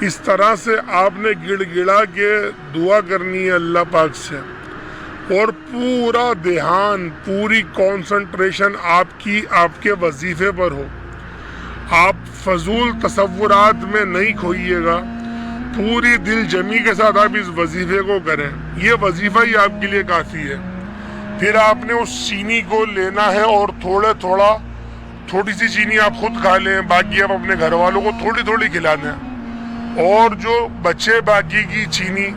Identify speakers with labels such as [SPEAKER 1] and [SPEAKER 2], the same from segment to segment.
[SPEAKER 1] اس طرح سے آپ نے گڑ گڑا کے دعا کرنی ہے اللہ پاک سے، اور پورا دھیان، پوری کانسنٹریشن آپ کے وظیفے پر ہو۔ آپ فضول تصورات میں نہیں کھوئیے گا، پوری دل جمی کے ساتھ آپ اس وظیفے کو کریں۔ یہ وظیفہ ہی آپ کے لیے کافی ہے۔ پھر آپ نے اس چینی کو لینا ہے اور تھوڑی سی چینی آپ خود کھا لیں، باقی آپ اپنے گھر والوں کو تھوڑی تھوڑی کھلانا ہے، اور جو بچے باقی کی چینی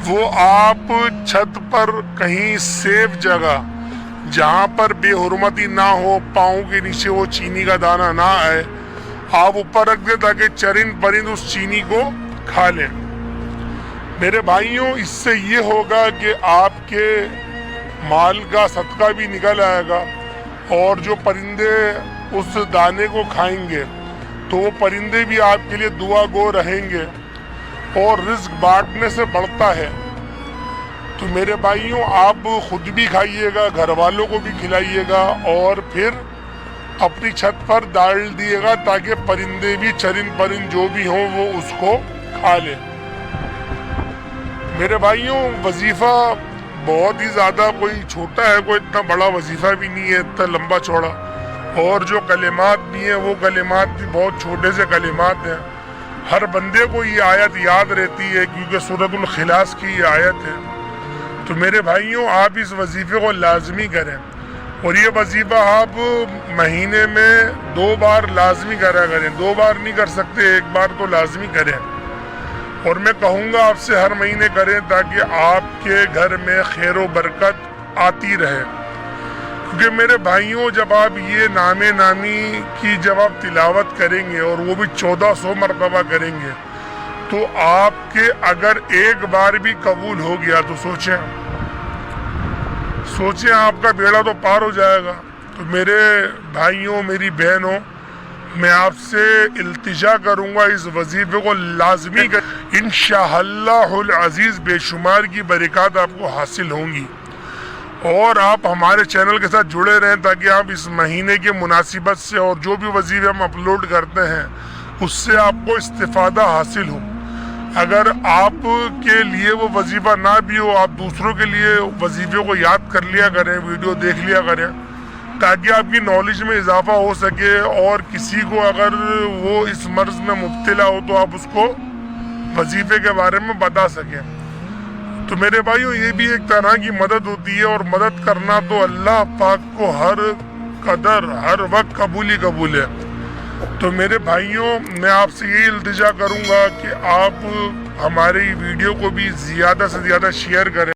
[SPEAKER 1] وہ آپ چھت پر کہیں سیف جگہ جہاں پر بے حرمتی نہ ہو، پاؤں کے نیچے وہ چینی کا دانہ نہ آئے، آپ اوپر رکھ دیں تاکہ چرند پرند اس چینی کو کھا لیں۔ میرے بھائیوں، اس سے یہ ہوگا کہ آپ کے مال کا صدقہ بھی نکل آئے گا، اور جو پرندے اس دانے کو کھائیں گے تو وہ پرندے بھی آپ کے لیے دعا گو رہیں گے، اور رزق بانٹنے سے بڑھتا ہے۔ تو میرے بھائیوں، آپ خود بھی کھائیے گا، گھر والوں کو بھی کھلائیے گا، اور پھر اپنی چھت پر ڈال دیے گا تاکہ پرندے بھی، چرند پرند جو بھی ہوں، وہ اس کو کھا لیں۔ میرے بھائیوں، وظیفہ بہت ہی زیادہ کوئی چھوٹا ہے، کوئی اتنا بڑا وظیفہ بھی نہیں ہے، اتنا لمبا چوڑا، اور جو کلمات بھی ہیں وہ کلمات بھی بہت چھوٹے سے کلمات ہیں۔ ہر بندے کو یہ آیت یاد رہتی ہے کیونکہ سورۃ الاخلاص کی یہ آیت ہے۔ تو میرے بھائیوں، آپ اس وظیفے کو لازمی کریں، اور یہ وظیفہ آپ مہینے میں 2 بار لازمی کرا کریں۔ 2 بار نہیں کر سکتے، 1 بار تو لازمی کریں، اور میں کہوں گا آپ سے ہر مہینے کریں تاکہ آپ کے گھر میں خیر و برکت آتی رہے۔ کیونکہ میرے بھائیوں، جب آپ یہ نامی کی جب آپ تلاوت کریں گے، اور وہ بھی 1400 مرتبہ کریں گے، تو آپ کے اگر 1 بار بھی قبول ہو گیا تو سوچیں آپ کا بیڑا تو پار ہو جائے گا۔ تو میرے بھائیوں، میری بہنوں، میں آپ سے التجا کروں گا اس وظیفے کو لازمی کریں۔ انشاءاللہ العزیز بے شمار کی برکات آپ کو حاصل ہوں گی، اور آپ ہمارے چینل کے ساتھ جڑے رہیں تاکہ آپ اس مہینے کے مناسبت سے اور جو بھی وظیفے ہم اپلوڈ کرتے ہیں اس سے آپ کو استفادہ حاصل ہو۔ اگر آپ کے لیے وہ وظیفہ نہ بھی ہو، آپ دوسروں کے لیے وظیفے کو یاد کر لیا کریں، ویڈیو دیکھ لیا کریں، تاکہ آپ کی نالج میں اضافہ ہو سکے، اور کسی کو اگر وہ اس مرض میں مبتلا ہو تو آپ اس کو وظیفے کے بارے میں بتا سکیں۔ تو میرے بھائیوں، یہ بھی ایک طرح کی مدد ہوتی ہے، اور مدد کرنا تو اللہ پاک کو ہر قدر ہر وقت قبول ہے۔ تو میرے بھائیوں، میں آپ سے یہی التجا کروں گا کہ آپ ہماری ویڈیو کو بھی زیادہ سے زیادہ شیئر کریں۔